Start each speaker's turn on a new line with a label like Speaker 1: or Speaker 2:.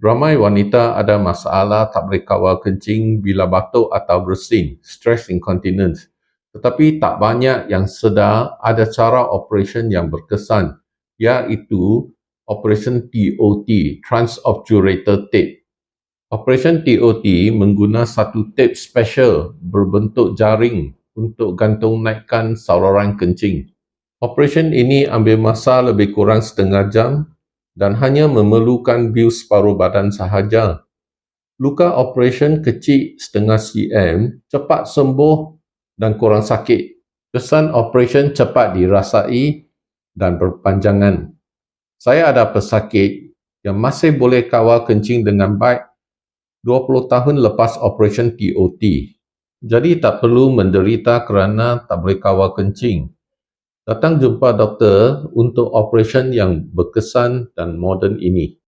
Speaker 1: Ramai wanita ada masalah tak boleh kawal kencing bila batuk atau bersin, stress incontinence. Tetapi tak banyak yang sedar ada cara operasi yang berkesan, iaitu operasi TOT, Transobturator Tape. Operasi TOT mengguna satu tape special berbentuk jaring untuk gantung naikkan saluran kencing. Operasi ini ambil masa lebih kurang setengah jam dan hanya memerlukan bius separuh badan sahaja. Luka operasi kecil setengah cm cepat sembuh dan kurang sakit. Kesan operasi cepat dirasai dan berpanjangan. Saya ada pesakit yang masih boleh kawal kencing dengan baik 20 tahun lepas operasi TOT. Jadi tak perlu menderita kerana tak boleh kawal kencing. Datang jumpa doktor untuk operasi yang berkesan dan moden ini.